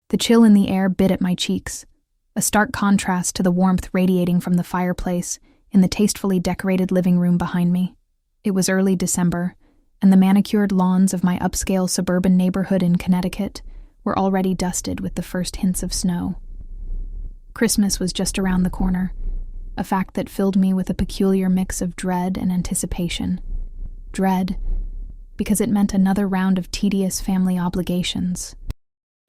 The chill in the air bit at my cheeks, a stark contrast to the warmth radiating from the fireplace in the tastefully decorated living room behind me. It was early December, and the manicured lawns of my upscale suburban neighborhood in Connecticut were already dusted with the first hints of snow. Christmas was just around the corner, a fact that filled me with a peculiar mix of dread and anticipation. Dread, because it meant another round of tedious family obligations.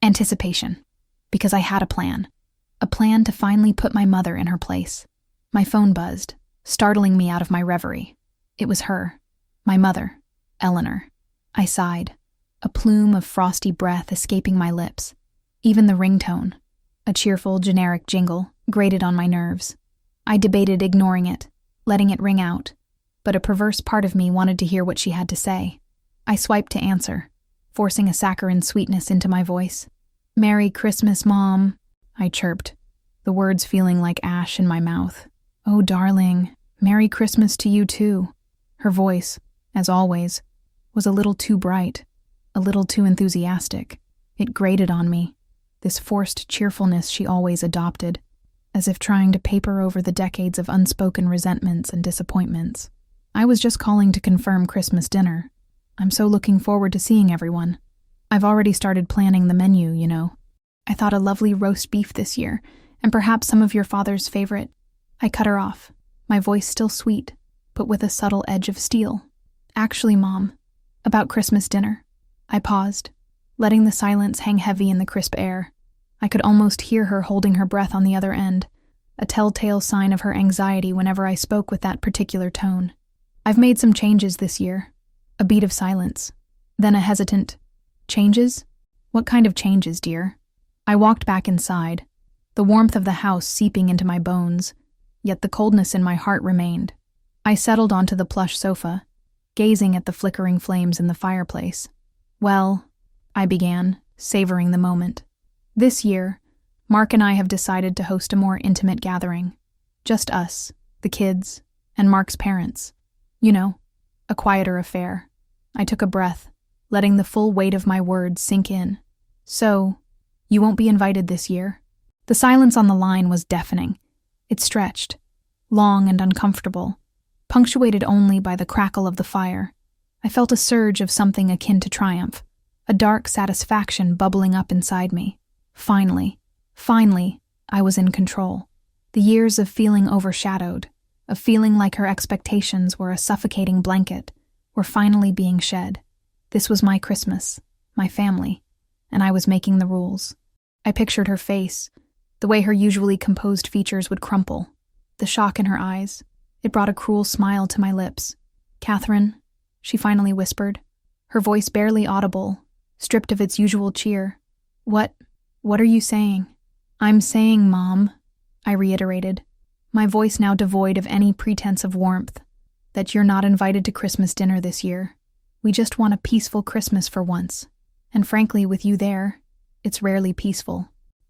Anticipation, because I had a plan to finally put my mother in her place. My phone buzzed, startling me out of my reverie. It was her, my mother, Eleanor. I sighed, a plume of frosty breath escaping my lips. Even the ringtone, a cheerful, generic jingle, grated on my nerves. I debated ignoring it, letting it ring out, but a perverse part of me wanted to hear what she had to say. I swiped to answer, forcing a saccharine sweetness into my voice. "Merry Christmas, Mom," I chirped, the words feeling like ash in my mouth. "Oh, darling, Merry Christmas to you too." Her voice, as always, was a little too bright, a little too enthusiastic. It grated on me, this forced cheerfulness she always adopted, as if trying to paper over the decades of unspoken resentments and disappointments. I was just calling to confirm Christmas dinner. I'm so looking forward to seeing everyone. I've already started planning the menu, you know. I thought a lovely roast beef this year, and perhaps some of your father's favorite. I cut her off, my voice still sweet, but with a subtle edge of steel. "Actually, Mom, about Christmas dinner." I paused, letting the silence hang heavy in the crisp air. I could almost hear her holding her breath on the other end, a telltale sign of her anxiety whenever I spoke with that particular tone. "I've made some changes this year." A beat of silence, then a hesitant, "Changes? What kind of changes, dear?" I walked back inside, the warmth of the house seeping into my bones, yet the coldness in my heart remained. I settled onto the plush sofa, gazing at the flickering flames in the fireplace. "Well," I began, savoring the moment. "This year, Mark and I have decided to host a more intimate gathering. Just us, the kids, and Mark's parents. You know, a quieter affair." I took a breath, letting the full weight of my words sink in. "So, you won't be invited this year?" The silence on the line was deafening. It stretched, long and uncomfortable, punctuated only by the crackle of the fire. I felt a surge of something akin to triumph, a dark satisfaction bubbling up inside me. Finally, I was in control. The years of feeling overshadowed, of feeling like her expectations were a suffocating blanket, were finally being shed. This was my Christmas, my family, and I was making the rules. I pictured her face, the way her usually composed features would crumple, the shock in her eyes. It brought a cruel smile to my lips. "Catherine," she finally whispered, her voice barely audible, stripped of its usual cheer. What are you saying?" "I'm saying, Mom," I reiterated, my voice now devoid of any pretense of warmth, "that you're not invited to Christmas dinner this year. We just want a peaceful Christmas for once. And frankly, with you there, it's rarely peaceful."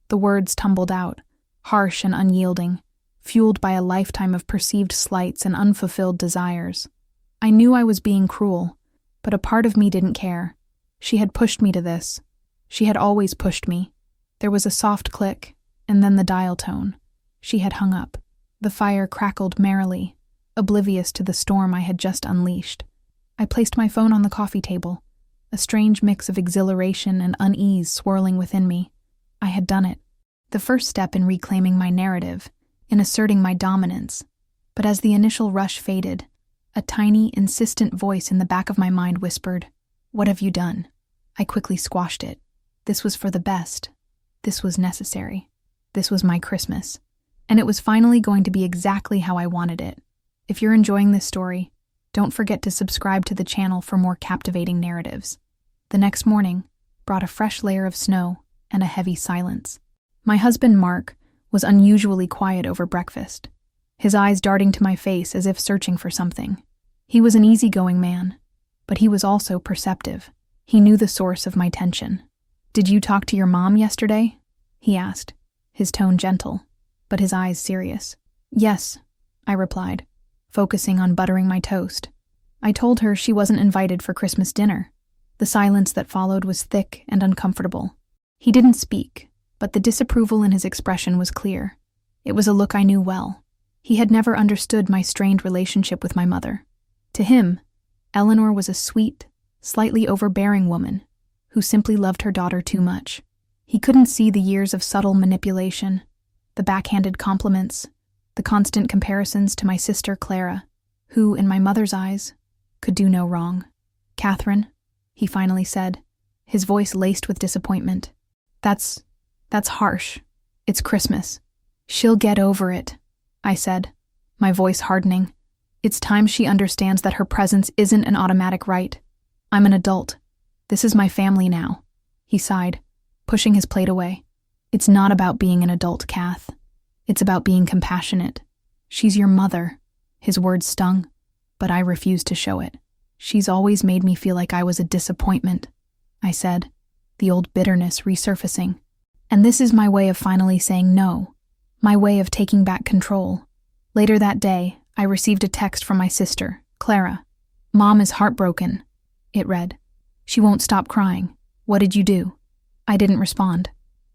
The words tumbled out, harsh and unyielding, fueled by a lifetime of perceived slights and unfulfilled desires. I knew I was being cruel, but a part of me didn't care. She had pushed me to this. She had always pushed me. There was a soft click, and then the dial tone. She had hung up. The fire crackled merrily, oblivious to the storm I had just unleashed. I placed my phone on the coffee table, a strange mix of exhilaration and unease swirling within me. I had done it. The first step in reclaiming my narrative, in asserting my dominance. But as the initial rush faded, a tiny, insistent voice in the back of my mind whispered, "What have you done?" I quickly squashed it. This was for the best. This was necessary. This was my Christmas. And it was finally going to be exactly how I wanted it. If you're enjoying this story, don't forget to subscribe to the channel for more captivating narratives. The next morning brought a fresh layer of snow and a heavy silence. My husband, Mark, was unusually quiet over breakfast, his eyes darting to my face as if searching for something. He was an easygoing man, but he was also perceptive. He knew the source of my tension. "Did you talk to your mom yesterday?" he asked, his tone gentle, but his eyes serious. "Yes," I replied, focusing on buttering my toast. "I told her she wasn't invited for Christmas dinner." The silence that followed was thick and uncomfortable. He didn't speak, but the disapproval in his expression was clear. It was a look I knew well. He had never understood my strained relationship with my mother. To him, Eleanor was a sweet, slightly overbearing woman who simply loved her daughter too much. He couldn't see the years of subtle manipulation, the backhanded compliments, the constant comparisons to my sister Clara, who, in my mother's eyes, could do no wrong. "Catherine," he finally said, his voice laced with disappointment. That's harsh. It's Christmas." "She'll get over it," I said, my voice hardening. "It's time she understands that her presence isn't an automatic right. I'm an adult. This is my family now." He sighed, pushing his plate away. "It's not about being an adult, Kath. It's about being compassionate. She's your mother." His words stung, but I refused to show it. "She's always made me feel like I was a disappointment," I said, the old bitterness resurfacing. "And this is my way of finally saying no, my way of taking back control." Later that day, I received a text from my sister, Clara. "Mom is heartbroken," it read. "She won't stop crying. What did you do?" I didn't respond.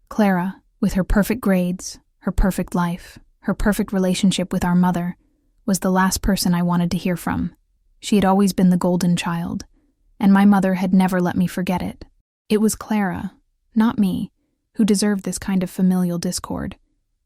Clara, with her perfect grades, her perfect life, her perfect relationship with our mother, was the last person I wanted to hear from. She had always been the golden child, and my mother had never let me forget it. It was Clara, not me, who deserved this kind of familial discord,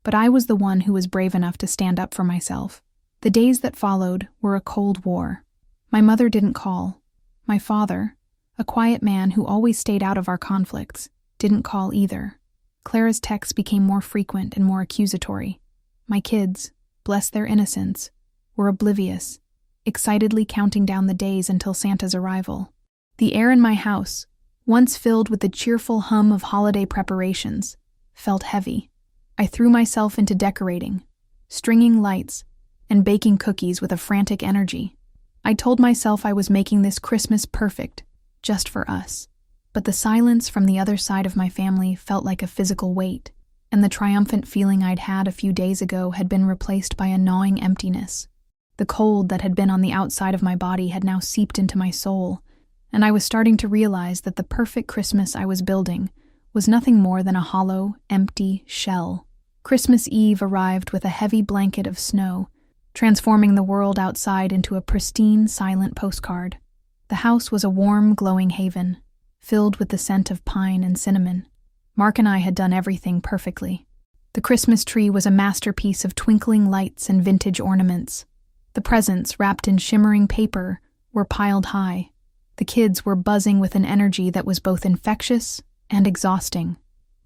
but I was the one who was brave enough to stand up for myself. The days that followed were a cold war. My mother didn't call. My father, a quiet man who always stayed out of our conflicts, didn't call either. Clara's texts became more frequent and more accusatory. My kids, bless their innocence, were oblivious, excitedly counting down the days until Santa's arrival. The air in my house, once filled with the cheerful hum of holiday preparations, felt heavy. I threw myself into decorating, stringing lights, and baking cookies with a frantic energy. I told myself I was making this Christmas perfect, just for us. But the silence from the other side of my family felt like a physical weight, and the triumphant feeling I'd had a few days ago had been replaced by a gnawing emptiness. The cold that had been on the outside of my body had now seeped into my soul, and I was starting to realize that the perfect Christmas I was building was nothing more than a hollow, empty shell. Christmas Eve arrived with a heavy blanket of snow, transforming the world outside into a pristine, silent postcard. The house was a warm, glowing haven, filled with the scent of pine and cinnamon. Mark and I had done everything perfectly. The Christmas tree was a masterpiece of twinkling lights and vintage ornaments. The presents, wrapped in shimmering paper, were piled high. The kids were buzzing with an energy that was both infectious and exhausting.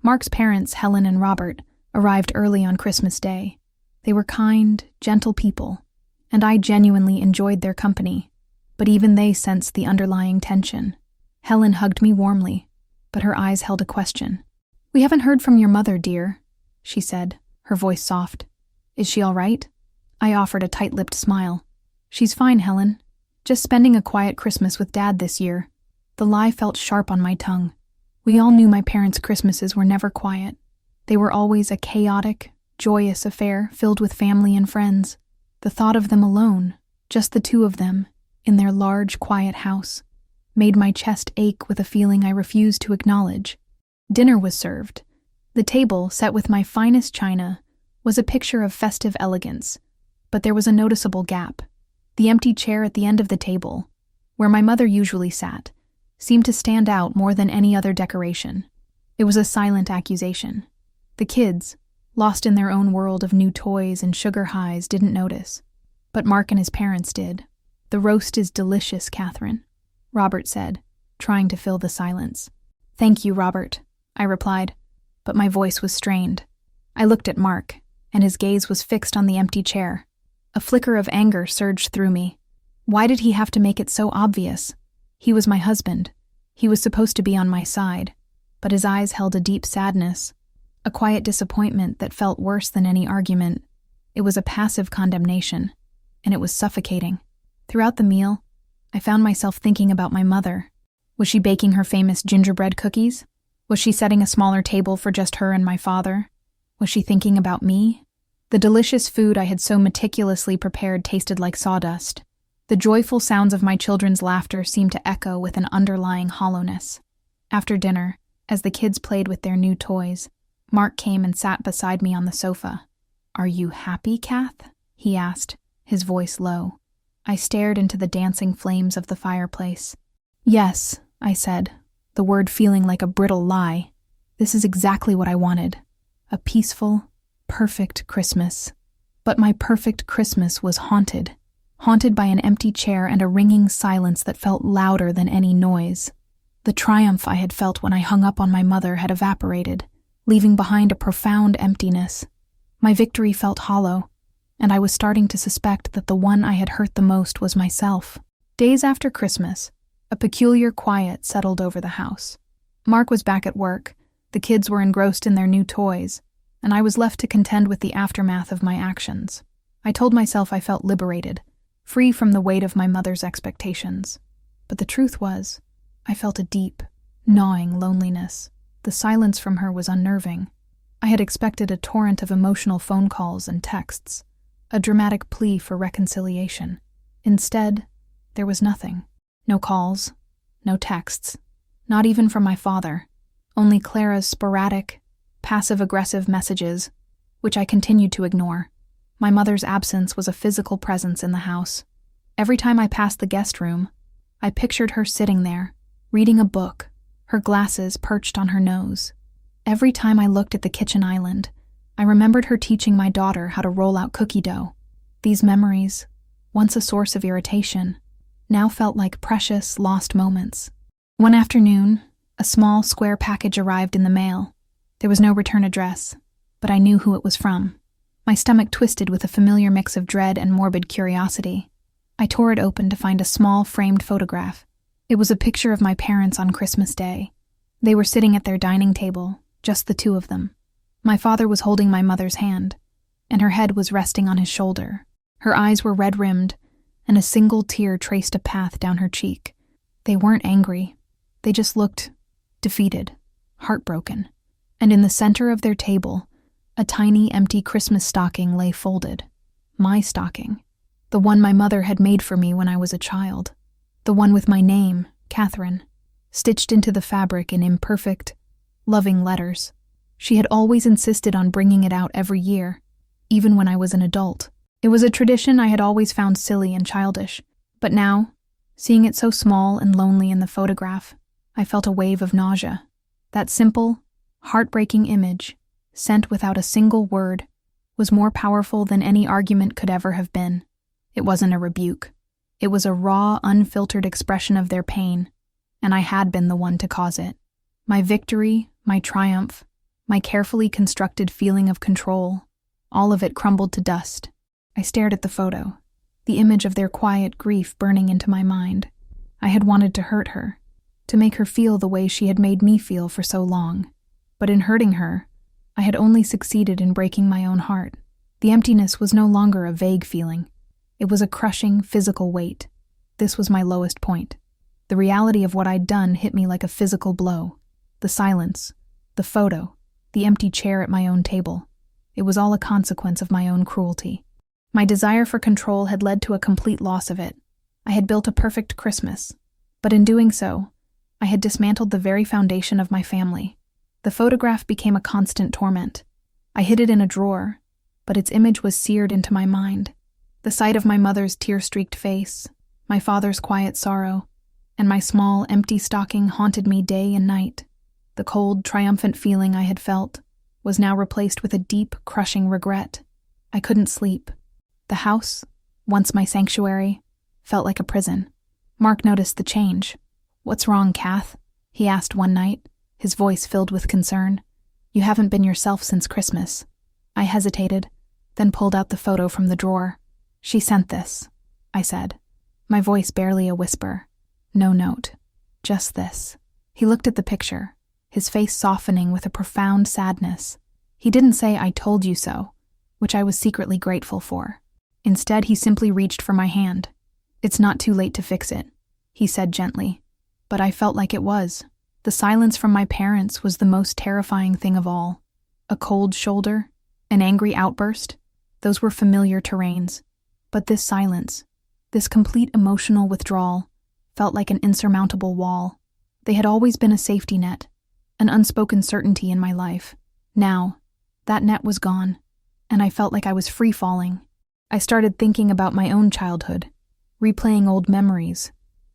Mark's parents, Helen and Robert, arrived early on Christmas Day. They were kind, gentle people, and I genuinely enjoyed their company, but even they sensed the underlying tension. Helen hugged me warmly, but her eyes held a question. "We haven't heard from your mother, dear," she said, her voice soft. "Is she all right?" I offered a tight-lipped smile. "She's fine, Helen. Just spending a quiet Christmas with Dad this year." The lie felt sharp on my tongue. We all knew my parents' Christmases were never quiet. They were always a chaotic, joyous affair filled with family and friends. The thought of them alone, just the two of them, in their large, quiet house, made my chest ache with a feeling I refused to acknowledge. Dinner was served. The table, set with my finest china, was a picture of festive elegance, but there was a noticeable gap. The empty chair at the end of the table, where my mother usually sat, seemed to stand out more than any other decoration. It was a silent accusation. The kids, lost in their own world of new toys and sugar highs, didn't notice. But Mark and his parents did. "The roast is delicious, Catherine," Robert said, trying to fill the silence. "Thank you, Robert," I replied, but my voice was strained. I looked at Mark, and his gaze was fixed on the empty chair. A flicker of anger surged through me. Why did he have to make it so obvious? He was my husband. He was supposed to be on my side, but his eyes held a deep sadness, a quiet disappointment that felt worse than any argument. It was a passive condemnation, and it was suffocating. Throughout the meal, I found myself thinking about my mother. Was she baking her famous gingerbread cookies? Was she setting a smaller table for just her and my father? Was she thinking about me? The delicious food I had so meticulously prepared tasted like sawdust. The joyful sounds of my children's laughter seemed to echo with an underlying hollowness. After dinner, as the kids played with their new toys, Mark came and sat beside me on the sofa. "Are you happy, Kath?" he asked, his voice low. I stared into the dancing flames of the fireplace. "Yes," I said, the word feeling like a brittle lie. "This is exactly what I wanted. A peaceful, perfect Christmas." But my perfect Christmas was haunted by an empty chair and a ringing silence that felt louder than any noise. The triumph I had felt when I hung up on my mother had evaporated, leaving behind a profound emptiness. My victory felt hollow, and I was starting to suspect that the one I had hurt the most was myself. Days after Christmas, a peculiar quiet settled over the house. Mark was back at work, the kids were engrossed in their new toys, and I was left to contend with the aftermath of my actions. I told myself I felt liberated, free from the weight of my mother's expectations. But the truth was, I felt a deep, gnawing loneliness. The silence from her was unnerving. I had expected a torrent of emotional phone calls and texts, a dramatic plea for reconciliation. Instead, there was nothing. No calls, no texts, not even from my father, only Clara's sporadic, passive-aggressive messages, which I continued to ignore. My mother's absence was a physical presence in the house. Every time I passed the guest room, I pictured her sitting there, reading a book, her glasses perched on her nose. Every time I looked at the kitchen island, I remembered her teaching my daughter how to roll out cookie dough. These memories, once a source of irritation, now felt like precious, lost moments. One afternoon, a small, square package arrived in the mail. There was no return address, but I knew who it was from. My stomach twisted with a familiar mix of dread and morbid curiosity. I tore it open to find a small, framed photograph. It was a picture of my parents on Christmas Day. They were sitting at their dining table, just the two of them. My father was holding my mother's hand, and her head was resting on his shoulder. Her eyes were red-rimmed, and a single tear traced a path down her cheek. They weren't angry. They just looked defeated, heartbroken. And in the center of their table, a tiny, empty Christmas stocking lay folded. My stocking. The one my mother had made for me when I was a child. The one with my name, Catherine, stitched into the fabric in imperfect, loving letters. She had always insisted on bringing it out every year, even when I was an adult. It was a tradition I had always found silly and childish, but now, seeing it so small and lonely in the photograph, I felt a wave of nausea. That simple, heartbreaking image, sent without a single word, was more powerful than any argument could ever have been. It wasn't a rebuke. It was a raw, unfiltered expression of their pain, and I had been the one to cause it. My victory, my triumph, my carefully constructed feeling of control, all of it crumbled to dust. I stared at the photo, the image of their quiet grief burning into my mind. I had wanted to hurt her, to make her feel the way she had made me feel for so long. But in hurting her, I had only succeeded in breaking my own heart. The emptiness was no longer a vague feeling. It was a crushing, physical weight. This was my lowest point. The reality of what I'd done hit me like a physical blow. The silence, the photo, the empty chair at my own table. It was all a consequence of my own cruelty. My desire for control had led to a complete loss of it. I had built a perfect Christmas, but in doing so, I had dismantled the very foundation of my family. The photograph became a constant torment. I hid it in a drawer, but its image was seared into my mind. The sight of my mother's tear-streaked face, my father's quiet sorrow, and my small, empty stocking haunted me day and night. The cold, triumphant feeling I had felt was now replaced with a deep, crushing regret. I couldn't sleep. The house, once my sanctuary, felt like a prison. Mark noticed the change. "What's wrong, Kath?" he asked one night, his voice filled with concern. "You haven't been yourself since Christmas." I hesitated, then pulled out the photo from the drawer. "She sent this," I said, my voice barely a whisper. No note, just this. He looked at the picture, his face softening with a profound sadness. He didn't say "I told you so," which I was secretly grateful for. Instead, he simply reached for my hand. "It's not too late to fix it," he said gently. But I felt like it was. The silence from my parents was the most terrifying thing of all. A cold shoulder, an angry outburst, those were familiar terrains. But this silence, this complete emotional withdrawal, felt like an insurmountable wall. They had always been a safety net, an unspoken certainty in my life. Now, that net was gone, and I felt like I was free-falling. I started thinking about my own childhood, replaying old memories.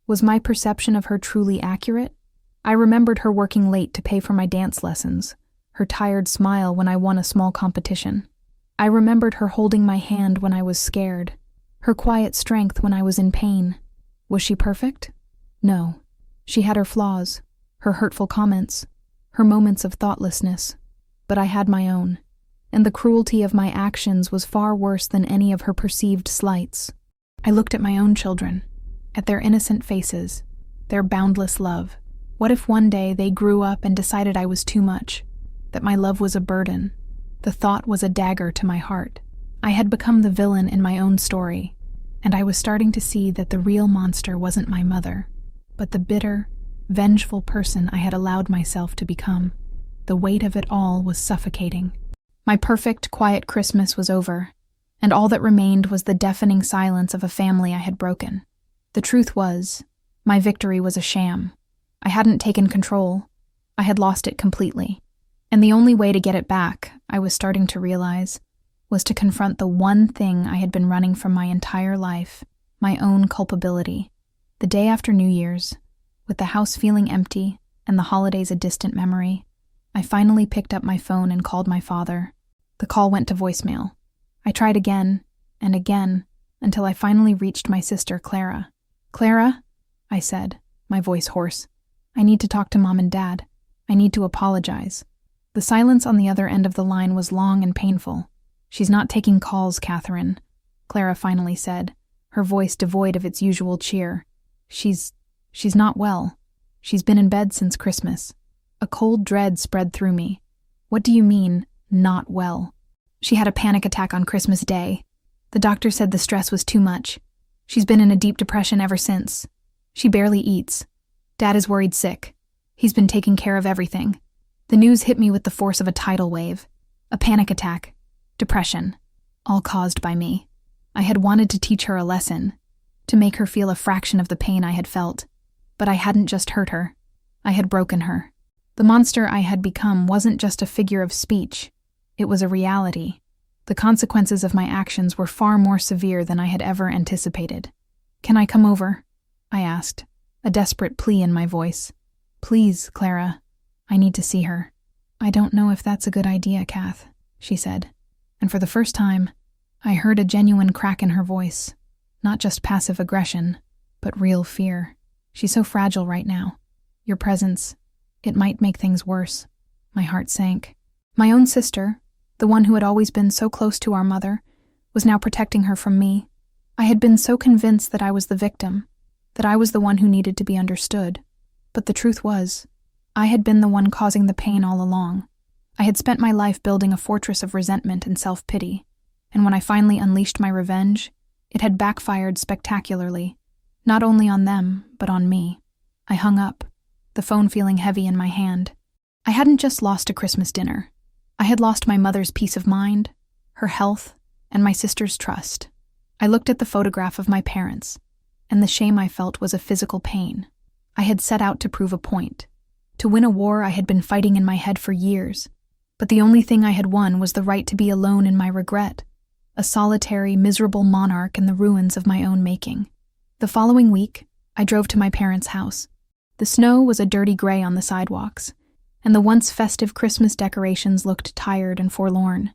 Was my perception of her truly accurate? I remembered her working late to pay for my dance lessons, her tired smile when I won a small competition. I remembered her holding my hand when I was scared, her quiet strength when I was in pain. Was she perfect? No. She had her flaws, her hurtful comments, her moments of thoughtlessness. But I had my own, and the cruelty of my actions was far worse than any of her perceived slights. I looked at my own children, at their innocent faces, their boundless love. What if one day they grew up and decided I was too much, that my love was a burden? The thought was a dagger to my heart. I had become the villain in my own story, and I was starting to see that the real monster wasn't my mother, but the bitter, vengeful person I had allowed myself to become. The weight of it all was suffocating. My perfect, quiet Christmas was over, and all that remained was the deafening silence of a family I had broken. The truth was, my victory was a sham. I hadn't taken control. I had lost it completely. And the only way to get it back, I was starting to realize, was to confront the one thing I had been running from my entire life, my own culpability. The day after New Year's, with the house feeling empty and the holidays a distant memory, I finally picked up my phone and called my father. The call went to voicemail. I tried again and again until I finally reached my sister, Clara. "Clara," I said, my voice hoarse. "I need to talk to Mom and Dad. I need to apologize." The silence on the other end of the line was long and painful. "She's not taking calls, Catherine," Clara finally said, her voice devoid of its usual cheer. She's not well. She's been in bed since Christmas." A cold dread spread through me. "What do you mean, not well?" "She had a panic attack on Christmas Day. The doctor said the stress was too much. She's been in a deep depression ever since. She barely eats. Dad is worried sick. He's been taking care of everything." The news hit me with the force of a tidal wave. A panic attack. Depression. All caused by me. I had wanted to teach her a lesson, to make her feel a fraction of the pain I had felt. But I hadn't just hurt her. I had broken her. The monster I had become wasn't just a figure of speech. It was a reality. The consequences of my actions were far more severe than I had ever anticipated. "Can I come over?" I asked, a desperate plea in my voice. "Please, Clara. I need to see her." "I don't know if that's a good idea, Kath," she said. And for the first time, I heard a genuine crack in her voice. Not just passive aggression, but real fear. "She's so fragile right now. Your presence, it might make things worse." My heart sank. My own sister, the one who had always been so close to our mother, was now protecting her from me. I had been so convinced that I was the victim, that I was the one who needed to be understood. But the truth was, I had been the one causing the pain all along. I had spent my life building a fortress of resentment and self-pity, and when I finally unleashed my revenge, it had backfired spectacularly, not only on them, but on me. I hung up, the phone feeling heavy in my hand. I hadn't just lost a Christmas dinner. I had lost my mother's peace of mind, her health, and my sister's trust. I looked at the photograph of my parents, and the shame I felt was a physical pain. I had set out to prove a point, to win a war I had been fighting in my head for years. But the only thing I had won was the right to be alone in my regret, a solitary, miserable monarch in the ruins of my own making. The following week, I drove to my parents' house. The snow was a dirty gray on the sidewalks, and the once festive Christmas decorations looked tired and forlorn.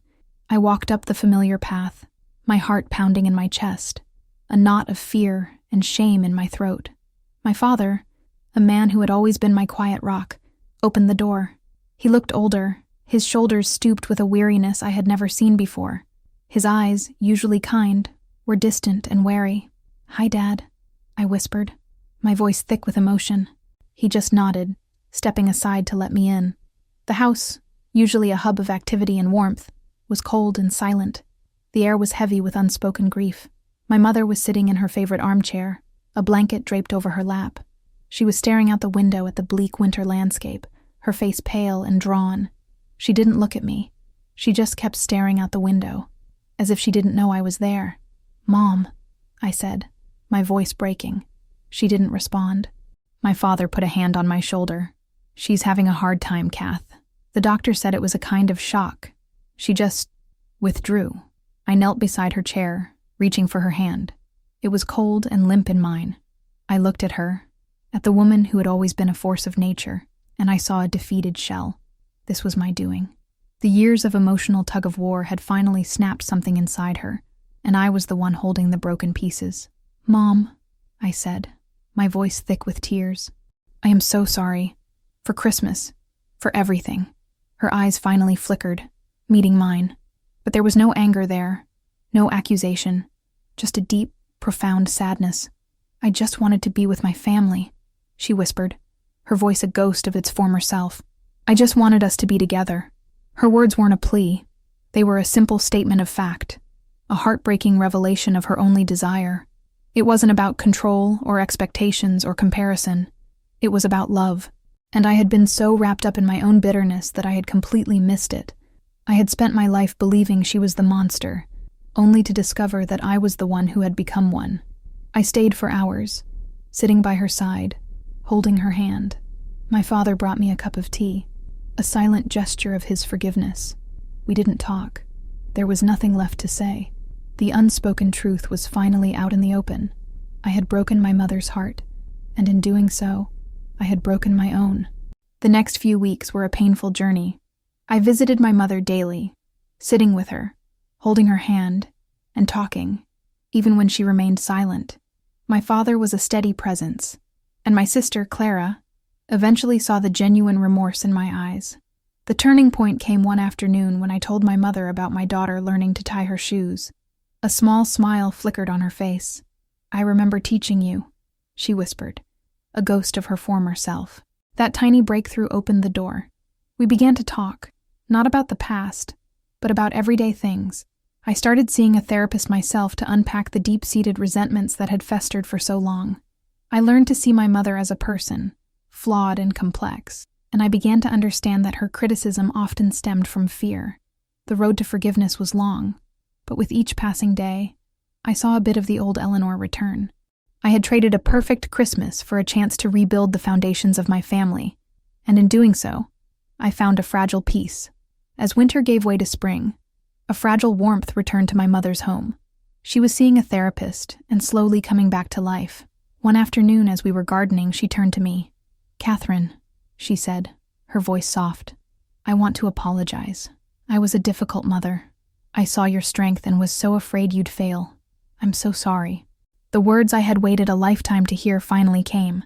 I walked up the familiar path, my heart pounding in my chest, a knot of fear and shame in my throat. My father, a man who had always been my quiet rock, opened the door. He looked older, his shoulders stooped with a weariness I had never seen before. His eyes, usually kind, were distant and wary. "Hi, Dad," I whispered, my voice thick with emotion. He just nodded, stepping aside to let me in. The house, usually a hub of activity and warmth, was cold and silent. The air was heavy with unspoken grief. My mother was sitting in her favorite armchair, a blanket draped over her lap. She was staring out the window at the bleak winter landscape, her face pale and drawn. She didn't look at me. She just kept staring out the window, as if she didn't know I was there. "Mom," I said, my voice breaking. She didn't respond. My father put a hand on my shoulder. "She's having a hard time, Kath. The doctor said it was a kind of shock. She just withdrew. I knelt beside her chair, reaching for her hand. It was cold and limp in mine. I looked at her, at the woman who had always been a force of nature, and I saw a defeated shell. This was my doing. The years of emotional tug-of-war had finally snapped something inside her, and I was the one holding the broken pieces. "Mom," I said, my voice thick with tears. "I am so sorry. For Christmas. For everything." Her eyes finally flickered, meeting mine. But there was no anger there, no accusation, just a deep, profound sadness. "I just wanted to be with my family," she whispered, her voice a ghost of its former self. "I just wanted us to be together." Her words weren't a plea. They were a simple statement of fact, a heartbreaking revelation of her only desire. It wasn't about control or expectations or comparison. It was about love. And I had been so wrapped up in my own bitterness that I had completely missed it. I had spent my life believing she was the monster, only to discover that I was the one who had become one. I stayed for hours, sitting by her side, holding her hand. My father brought me a cup of tea, a silent gesture of his forgiveness. We didn't talk. There was nothing left to say. The unspoken truth was finally out in the open. I had broken my mother's heart, and in doing so, I had broken my own. The next few weeks were a painful journey. I visited my mother daily, sitting with her, holding her hand, and talking, even when she remained silent. My father was a steady presence, and my sister, Clara, eventually saw the genuine remorse in my eyes. The turning point came one afternoon when I told my mother about my daughter learning to tie her shoes. A small smile flickered on her face. "I remember teaching you," she whispered, a ghost of her former self. That tiny breakthrough opened the door. We began to talk, not about the past, but about everyday things. I started seeing a therapist myself to unpack the deep-seated resentments that had festered for so long. I learned to see my mother as a person, flawed and complex, and I began to understand that her criticism often stemmed from fear. The road to forgiveness was long, but with each passing day, I saw a bit of the old Eleanor return. I had traded a perfect Christmas for a chance to rebuild the foundations of my family, and in doing so, I found a fragile peace. As winter gave way to spring, a fragile warmth returned to my mother's home. She was seeing a therapist and slowly coming back to life. One afternoon as we were gardening, she turned to me. "Catherine," she said, her voice soft, "I want to apologize. I was a difficult mother. I saw your strength and was so afraid you'd fail. I'm so sorry." The words I had waited a lifetime to hear finally came.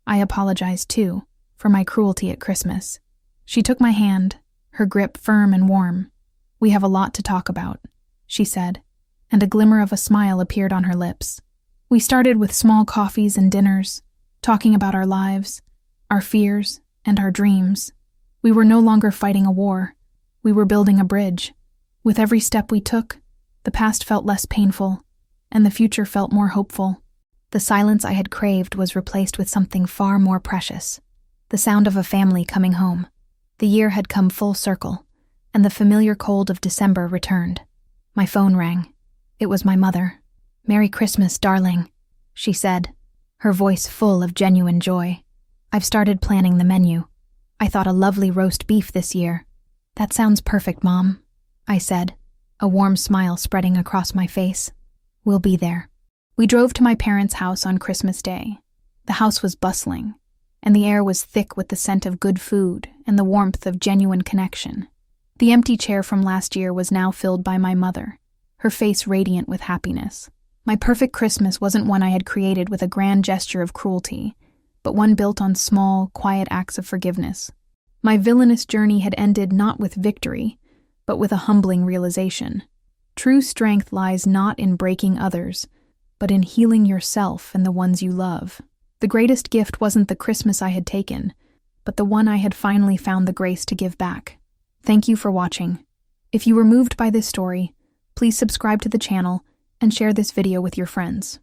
I apologized, too, for my cruelty at Christmas. She took my hand, her grip firm and warm. "We have a lot to talk about," she said, and a glimmer of a smile appeared on her lips. We started with small coffees and dinners, talking about our lives, our fears, and our dreams. We were no longer fighting a war. We were building a bridge. With every step we took, the past felt less painful, and the future felt more hopeful. The silence I had craved was replaced with something far more precious, the sound of a family coming home. The year had come full circle, and the familiar cold of December returned. My phone rang. It was my mother. "Merry Christmas, darling," she said, her voice full of genuine joy. "I've started planning the menu. I thought a lovely roast beef this year." "That sounds perfect, Mom," I said, a warm smile spreading across my face. "We'll be there." We drove to my parents' house on Christmas Day. The house was bustling, and the air was thick with the scent of good food and the warmth of genuine connection. The empty chair from last year was now filled by my mother, her face radiant with happiness. My perfect Christmas wasn't one I had created with a grand gesture of cruelty, but one built on small, quiet acts of forgiveness. My villainous journey had ended not with victory, but with a humbling realization. True strength lies not in breaking others, but in healing yourself and the ones you love. The greatest gift wasn't the Christmas I had taken, but the one I had finally found the grace to give back. Thank you for watching. If you were moved by this story, please subscribe to the channel and share this video with your friends.